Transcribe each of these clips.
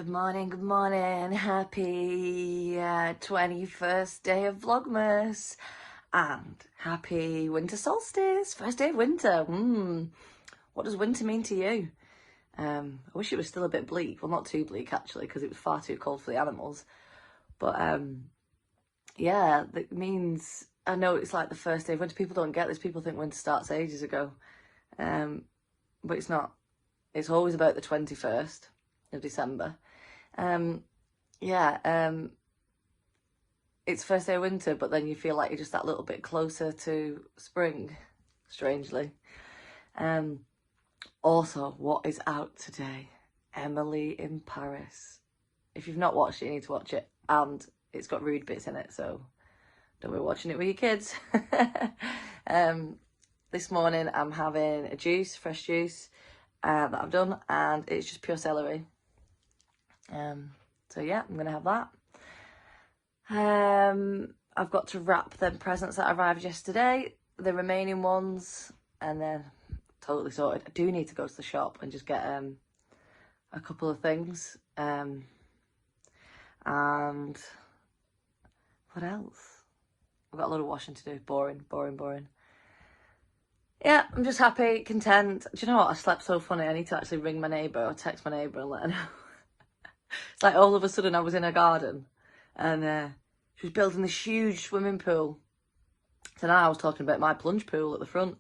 morning, good morning. Happy 21st day of Vlogmas and happy winter solstice, first day of winter. What does winter mean to you? I wish it was still a bit bleak. Well, not too bleak actually, because it was far too cold for the animals. But yeah, that means, I know it's like the first day of winter. People don't get this. People think winter starts ages ago. But it's not. It's always about the 21st of December. It's first day of winter, but then you feel like you're just that little bit closer to spring, strangely. Also, what is out today? Emily in Paris. If you've not watched it, you need to watch it, and it's got rude bits in it, so don't be watching it with your kids. This morning I'm having a juice, fresh juice, that I've done, and it's just pure celery. So yeah, I'm gonna have that. I've got to wrap them presents that arrived yesterday, the remaining ones, and then totally sorted. I do need to go to the shop and just get a couple of things. And what else? I've got a lot of washing to do. Boring. Yeah, I'm just happy, content. Do you know what? I slept so funny. I need to actually ring my neighbour or text my neighbour and let her know. It's like all of a sudden I was in her garden and she was building this huge swimming pool. So now I was talking about my plunge pool at the front,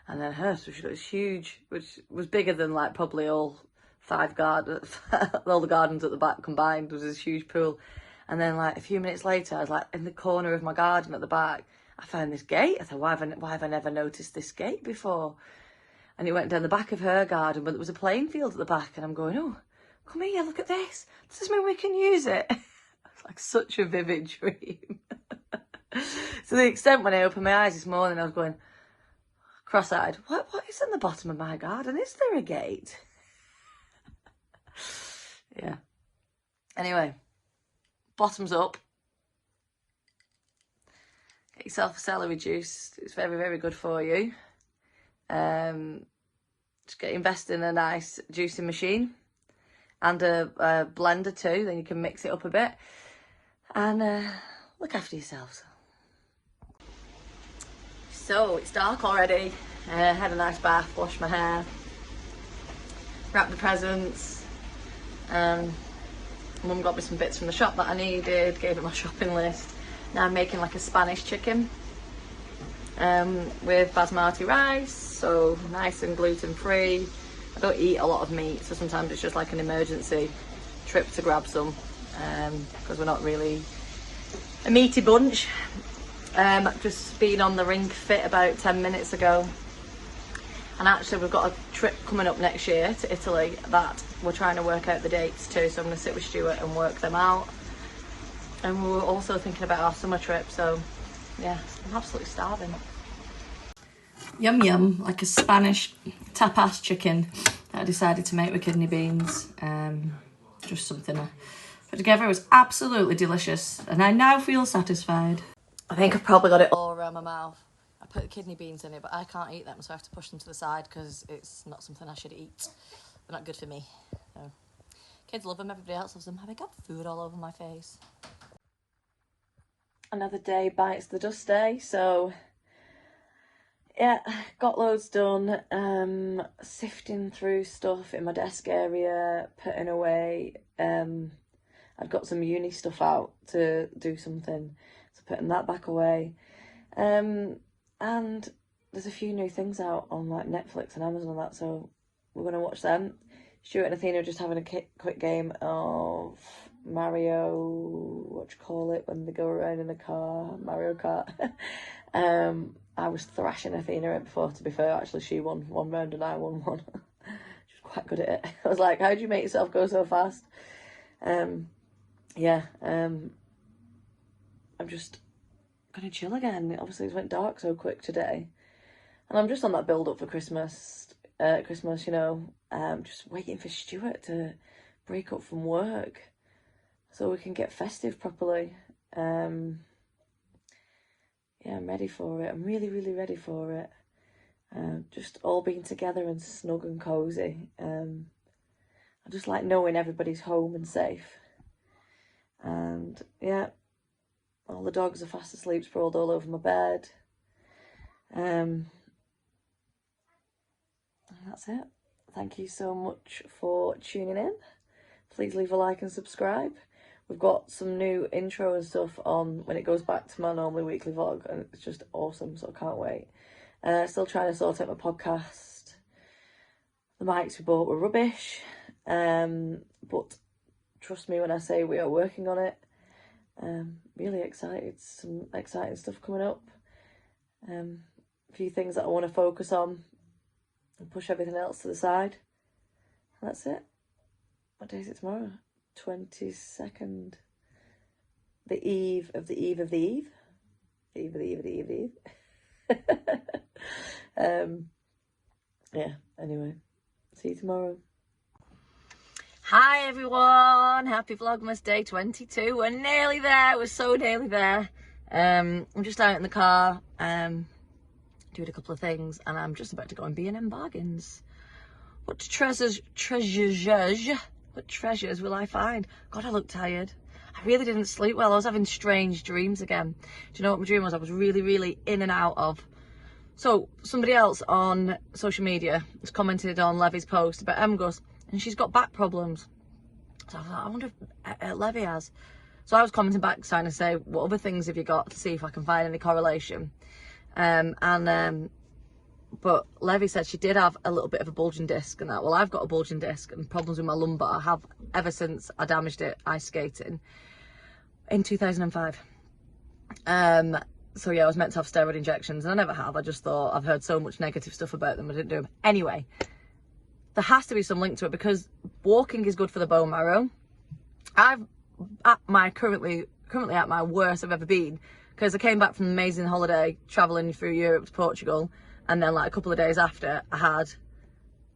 and then hers, so she got this huge, which was bigger than like probably all five gardens, all the gardens at the back combined was this huge pool. And then like a few minutes later, I was like in the corner of my garden at the back, I found this gate. I thought, why have I never noticed this gate before? And it went down the back of her garden, but there was a playing field at the back, and I'm going, oh, come here, look at this. Does this mean we can use it? It's like such a vivid dream. To the extent when I opened my eyes this morning, I was going cross-eyed. What is in the bottom of my garden? Is there a gate? Yeah. Anyway, bottoms up. Get yourself a celery juice. It's very, very good for you. Just invest in a nice juicing machine and a blender too, then you can mix it up a bit, and look after yourselves. So it's dark already. Had a nice bath, washed my hair, wrapped the presents. Mum got me some bits from the shop that I needed, gave it my shopping list. Now I'm making like a Spanish chicken with basmati rice, so nice and gluten-free. I don't eat a lot of meat, so sometimes it's just like an emergency trip to grab some, because we're not really a meaty bunch. Just been on the Ring Fit about 10 minutes ago, and actually we've got a trip coming up next year to Italy that we're trying to work out the dates too, so I'm going to sit with Stuart and work them out. And we were also thinking about our summer trip, so yeah, I'm absolutely starving. Yum yum, like a Spanish tapas chicken that I decided to make with kidney beans. Just something I put together. It was absolutely delicious, and I now feel satisfied. I think I've probably got it all around my mouth. I put kidney beans in it, but I can't eat them, so I have to push them to the side because it's not something I should eat. They're not good for me. So, kids love them, everybody else loves them. Have I got food all over my face? Another day bites the dust day, so yeah, got loads done. Sifting through stuff in my desk area, putting away. I'd got some uni stuff out to do something, so putting that back away. And there's a few new things out on like Netflix and Amazon and that, so we're gonna watch them. Stuart and Athena are just having a quick game of Mario, what do you call it when they go around in a car? Mario Kart. I was thrashing Athena before, to be fair. Actually, she won one round and I won one. She was quite good at it. I was like, how do you make yourself go so fast? I'm just gonna chill again. Obviously it went dark so quick today, and I'm just on that build up for Christmas, you know. Just waiting for Stuart to break up from work so we can get festive properly. Yeah, I'm ready for it. I'm really, really ready for it. Just all being together and snug and cozy. I just like knowing everybody's home and safe. And yeah, all the dogs are fast asleep, sprawled all over my bed. And that's it. Thank you so much for tuning in. Please leave a like and subscribe. We've got some new intro and stuff on when it goes back to my normally weekly vlog, and it's just awesome, so I can't wait. Still trying to sort out my podcast. The mics we bought were rubbish, but trust me when I say we are working on it. Really excited, some exciting stuff coming up. A few things that I want to focus on and push everything else to the side. And that's it. What day is it tomorrow? 22nd. The eve of the eve of the eve. The eve of the eve of the eve of the eve. Yeah, anyway. See you tomorrow. Hi everyone, happy Vlogmas day 22. We're nearly there, we're so nearly there. I'm just out in the car, doing a couple of things, and I'm just about to go on B&M Bargains. What treasures will I find? God, I look tired. I really didn't sleep well. I was having strange dreams again. Do you know what my dream was? I was really in and out of. So somebody else on social media has commented on Levy's post about Emgus, and she's got back problems. So I thought, I wonder if Levy has. So I was commenting back trying to say, what other things have you got, to see if I can find any correlation. But Levy said she did have a little bit of a bulging disc and that. Well, I've got a bulging disc and problems with my lumbar. I have ever since I damaged it ice skating in 2005. So yeah, I was meant to have steroid injections and I never have. I just thought, I've heard so much negative stuff about them, I didn't do them. Anyway, there has to be some link to it because walking is good for the bone marrow. I'm at my currently at my worst I've ever been, because I came back from an amazing holiday traveling through Europe to Portugal, and then like a couple of days after I had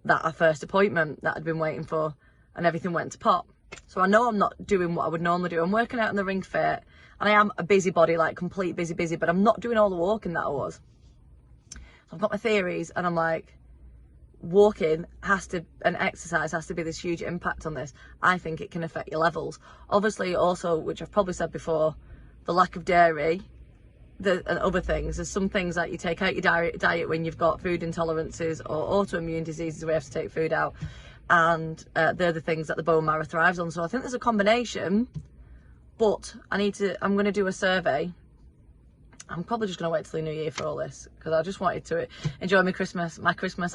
that first appointment that I'd been waiting for, and everything went to pot. So I know I'm not doing what I would normally do. I'm working out in the Ring Fit, and I am a busybody, like complete busy, but I'm not doing all the walking that I was. So I've got my theories, and I'm like, walking and exercise has to be this huge impact on this. I think it can affect your levels. Obviously also, which I've probably said before, the lack of dairy and other things. There's some things that you take out your diet when you've got food intolerances or autoimmune diseases where you have to take food out, and they're the things that the bone marrow thrives on. So I think there's a combination, but I'm going to do a survey. I'm probably just going to wait till the new year for all this, because I just wanted to enjoy my Christmas.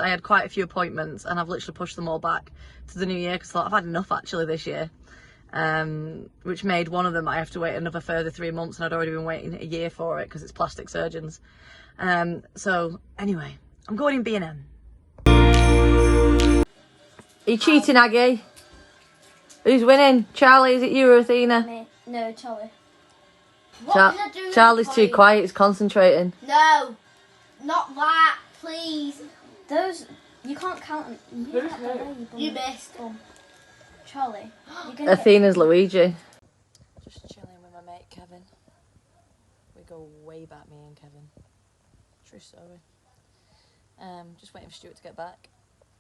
I had quite a few appointments and I've literally pushed them all back to the new year because I thought I've had enough actually this year, which made one of them I have to wait another further 3 months, and I'd already been waiting a year for it because it's plastic surgeons. So anyway, I'm going in B&M. Are you cheating, Aggie? Who's winning? Charlie, is it you or Athena? Me. No, Charlie. Charlie's too quiet, he's concentrating. No, not that, please. Those, you can't count them. You missed. Charlie, you're gonna Athena's Luigi. Just chilling with my mate Kevin. We go way back, me and Kevin. True story. Just waiting for Stuart to get back.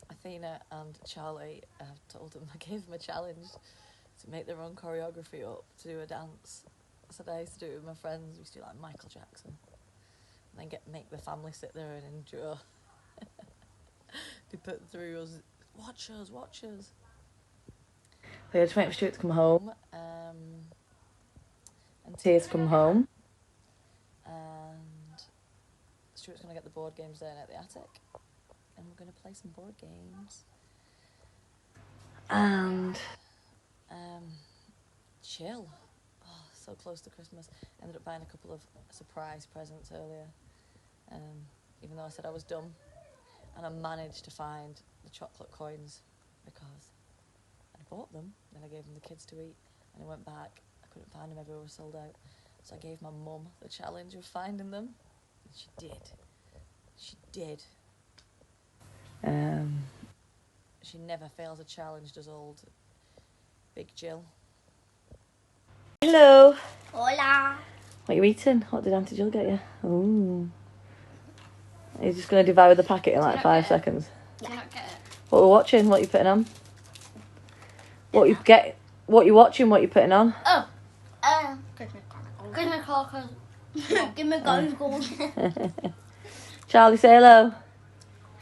Athena and Charlie, I've told them, I gave them a challenge to make their own choreography up to do a dance. So I used to do it with my friends. We used to do like Michael Jackson, and then make the family sit there and endure. Be put through us. Watch us. We had to wait for Stuart to come home, and Tia to come home, and Stuart's gonna get the board games down at the attic, and we're gonna play some board games and chill. So close to Christmas. Ended up buying a couple of surprise presents earlier, even though I said I was dumb, and I managed to find the chocolate coins because I bought them, then I gave them the kids to eat, and I went back, I couldn't find them, everywhere was sold out, so I gave my mum the challenge of finding them, and she did. She never fails a challenge, does old Big Jill. Hello. Hola. What are you eating? What did Auntie Jill get you? Ooh. Are you just going to devour the packet in like 5 seconds? Do you not get it? What we're watching? What are you putting on? What you get? What you watching? What you putting on? Oh, Christmas Chronicles. Give me gold. Charlie, say hello.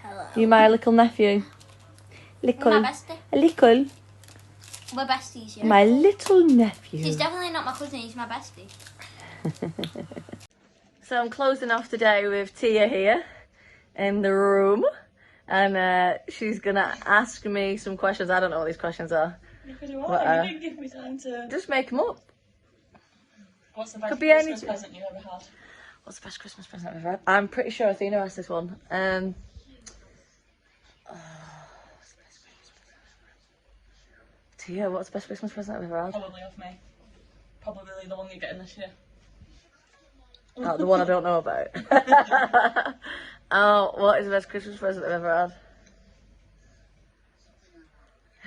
Hello. You my little nephew. Little. My bestie. A little. We're besties, yeah. My little nephew. He's definitely not my cousin. He's my bestie. So I'm closing off today with Tia here in the room, and she's gonna ask me some questions. I don't know what these questions are. Because you didn't give me time to. Just make them up. What's the best Could be Christmas anything. present you ever had? What's the best Christmas present I've ever had? I'm pretty sure Athena asked this one. What's the best Christmas present I've ever had? Tia, what's the best Christmas present I've ever had? Probably off me. Probably the one you're getting this year. Oh, the one I don't know about. Oh, what is the best Christmas present I've ever had?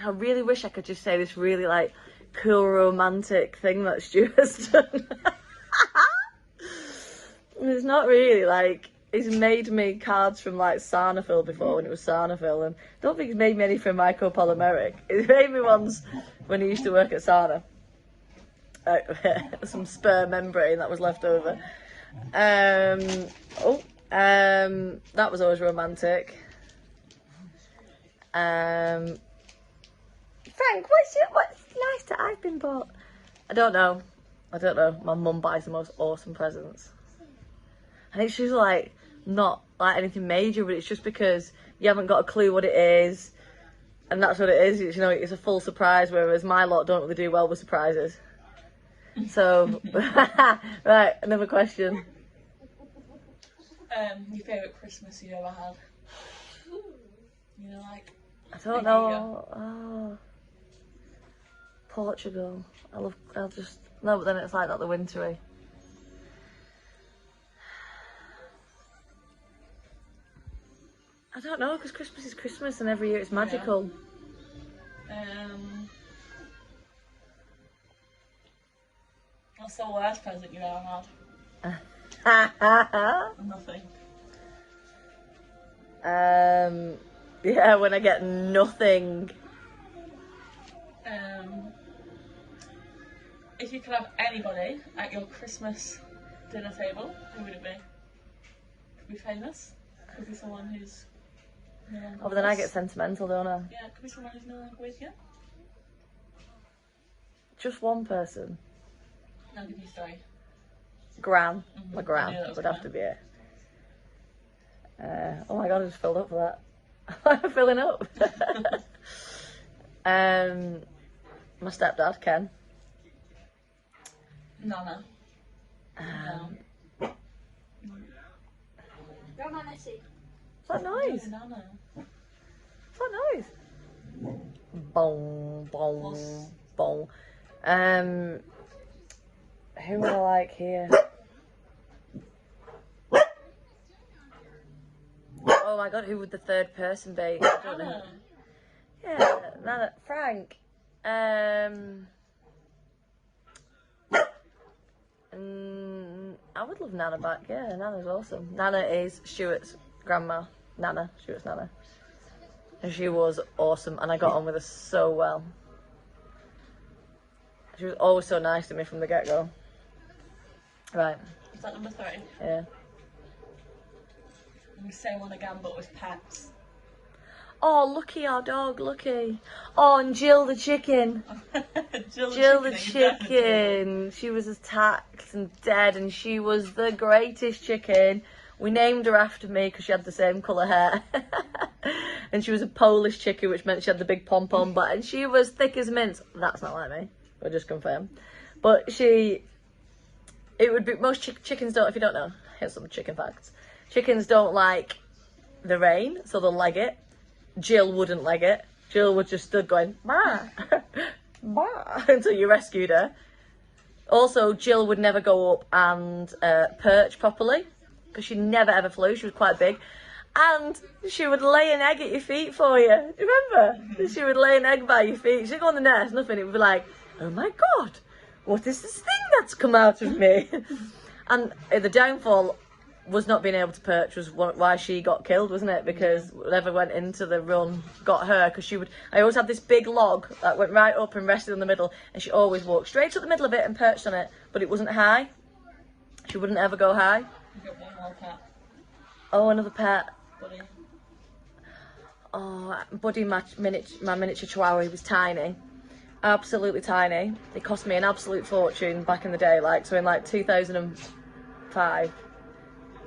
I really wish I could just say this really like cool romantic thing that Stuart's done. It's not really like, he's made me cards from like Sarnafil before when it was Sarnafil, and I don't think he's made me any from Mycopolymeric. He's made me ones when he used to work at Sarna. Some spare membrane that was left over. That was always romantic. Frank, what's nice that I've been bought? I don't know. My mum buys the most awesome presents. And it's just like, not like anything major, but it's just because you haven't got a clue what it is. And that's what it is, it's, you know, it's a full surprise, whereas my lot don't really do well with surprises. So, right, another question. Your favourite Christmas you ever had? You know, like. I don't know. Oh, Portugal. No, but then it's like not the wintry. I don't know, because Christmas is Christmas and every year it's magical. Yeah. What's the worst present you ever had? Nothing. Yeah, when I get nothing. If you could have anybody at your Christmas dinner table, who would it be? Could be famous. Could be someone who's no longer Oh, but then I with get us. sentimental, don't I? Yeah, it could be someone who's no longer with you. Just one person. I'll give you three. Gran. Mhm, My I gran knew that was would have coming. to be it. Oh my god, I just filled up for that. I'm filling up. My stepdad, Ken. Nana. Grandma Missy. Is that noise? Nana. What's that noise? Boom, boom, Plus. boom. Who would I like here? Oh my god, who would the third person be? I don't know. Nana. Yeah, Nana. Frank. I would love Nana back. Yeah, Nana's awesome. Nana is Stuart's grandma. Stuart's Nana. And she was awesome, and I got on with her so well. She was always so nice to me from the get-go. Right. Is that number three? Yeah. I'm going to say one again, but with pets. Oh, Lucky, our dog, Lucky. Oh, and Jill the chicken. Jill the chicken. She was attacked and dead, and she was the greatest chicken. We named her after me because she had the same colour hair. And she was a Polish chicken, which meant she had the big pom-pom butt, and she was thick as mince. That's not like me. We'll just confirm. But it would be, most chickens don't, if you don't know, here's some chicken facts. Chickens don't like the rain, so they'll leg it. Jill wouldn't leg it. Jill would just stood going, bah, bah, until you rescued her. Also, Jill would never go up and perch properly, because she never ever flew. She was quite big. And she would lay an egg at your feet for you. Do you remember? Mm-hmm. She would lay an egg by your feet. She didn't go on the nest, nothing. It would be like, oh my God, what is this thing that's come out of me? And the downfall was not being able to perch was why she got killed, wasn't it? Because whatever went into the run got her, because I always had this big log that went right up and rested in the middle, and she always walked straight to the middle of it and perched on it, but it wasn't high. She wouldn't ever go high. You got one more pet. Oh, another pet. Buddy. Oh, Buddy, my miniature chihuahua, he was tiny. Absolutely tiny. It cost me an absolute fortune back in the day, like, so in like 2005.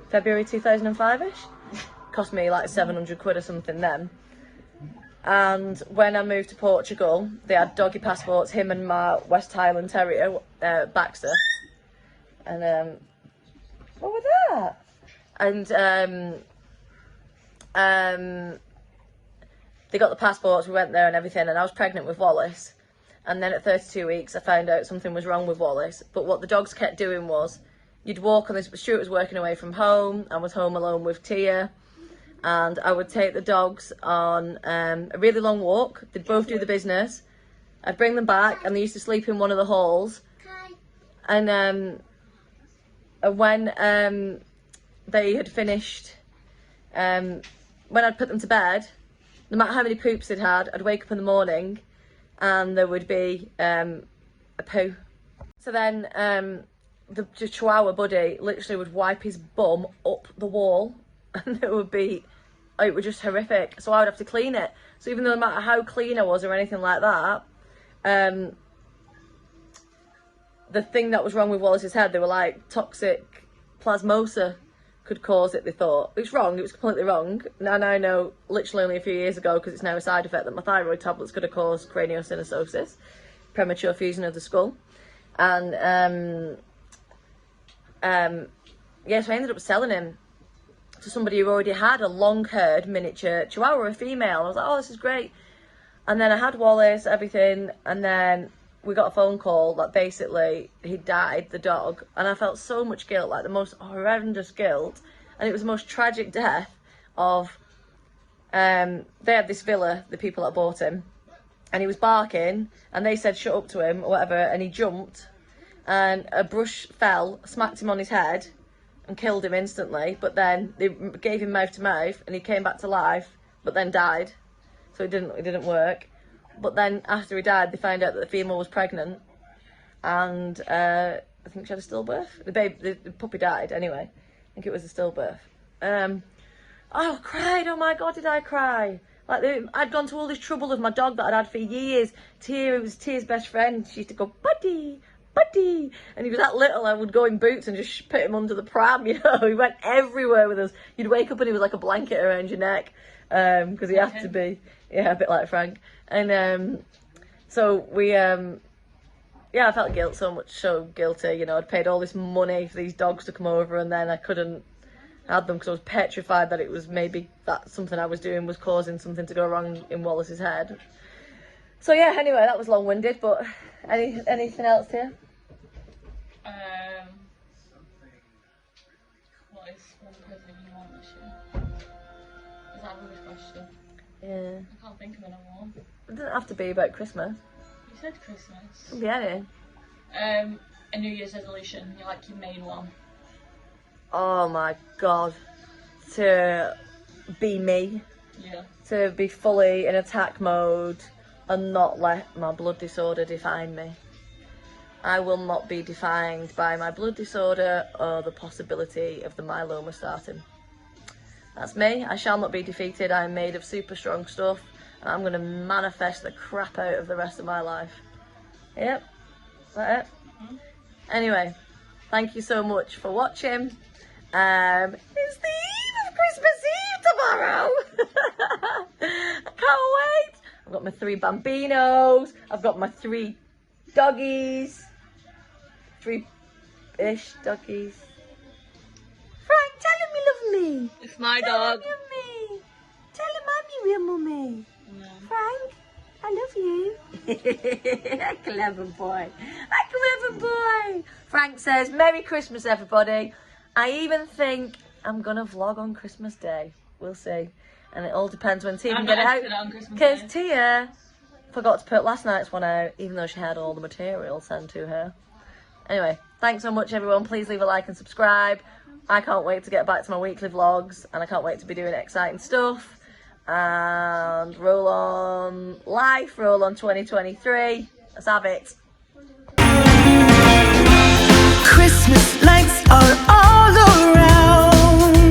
February 2005-ish. Cost me like 700 quid or something then. And when I moved to Portugal, they had doggy passports, him and my West Highland Terrier, Baxter. And, what was that? And, they got the passports, we went there and everything, and I was pregnant with Wallace. And then at 32 weeks, I found out something was wrong with Wallace. But what the dogs kept doing was, you'd walk on this, Stuart was working away from home, I was home alone with Tia, and I would take the dogs on a really long walk. They'd both do the business. I'd bring them back, and they used to sleep in one of the halls. And when they had finished, when I'd put them to bed, no matter how many poops they'd had, I'd wake up in the morning and there would be a poo. So then the Chihuahua Buddy literally would wipe his bum up the wall, and it would just horrific. So I would have to clean it. So even though no matter how clean I was or anything like that, the thing that was wrong with Wallace's head, they were like toxic plasmosa could cause it, they thought. It's wrong, it was completely wrong. And I know literally only a few years ago, because it's now a side effect, that my thyroid tablets could have caused craniosynostosis, premature fusion of the skull. And yeah, so I ended up selling him to somebody who already had a long-haired miniature Chihuahua, a female. I was like, oh, this is great. And then I had Wallace, everything, and then we got a phone call that basically he died, the dog, and I felt so much guilt, like the most horrendous guilt, and it was the most tragic death of, they had this villa, the people that bought him, and he was barking, and they said shut up to him, or whatever, and he jumped, and a brush fell, smacked him on his head, and killed him instantly, but then they gave him mouth to mouth, and he came back to life, but then died, so it didn't work. But then after he died, they found out that the female was pregnant, and I think she had a stillbirth. The puppy died anyway. I think it was a stillbirth. Oh, I cried. Oh my God, did I cry? Like, I'd gone to all this trouble with my dog that I'd had for years. Tia, it was Tia's best friend. She used to go, Buddy, Buddy. And he was that little, I would go in boots and just put him under the pram, you know. He went everywhere with us. You'd wake up and he was like a blanket around your neck, because he had to be, yeah, a bit like Frank. And so we, yeah, I felt so guilty, you know. I'd paid all this money for these dogs to come over, and then I couldn't have them because I was petrified that it was maybe that something I was doing was causing something to go wrong in Wallace's head. So yeah, anyway, that was long-winded, but anything else here? What is one present you want this year? Is that a rubbish question? Yeah. I can't think of another one. It doesn't have to be about Christmas. You said Christmas. It can be any. A New Year's resolution, your main one. Oh my God. To be me. Yeah. To be fully in attack mode and not let my blood disorder define me. I will not be defined by my blood disorder or the possibility of the myeloma starting. That's me. I shall not be defeated. I am made of super strong stuff, and I'm going to manifest the crap out of the rest of my life. Yep. Is that it? Mm-hmm. Anyway, thank you so much for watching. It's the eve of Christmas Eve tomorrow. I can't wait. I've got my 3 bambinos. I've got my 3 doggies. 3-ish doggies. Frank, tell him you love me. It's my dog. Tell him you love me. Tell him I'm your real mummy. No. Frank, I love you. Clever boy. A clever boy. Frank says, Merry Christmas, everybody. I even think I'm going to vlog on Christmas Day. We'll see. And it all depends when Tia can get it out. Because Tia forgot to put last night's one out, even though she had all the material sent to her. Anyway, thanks so much, everyone. Please leave a like and subscribe. I can't wait to get back to my weekly vlogs, and I can't wait to be doing exciting stuff. And roll on life, roll on 2023. Let's have it.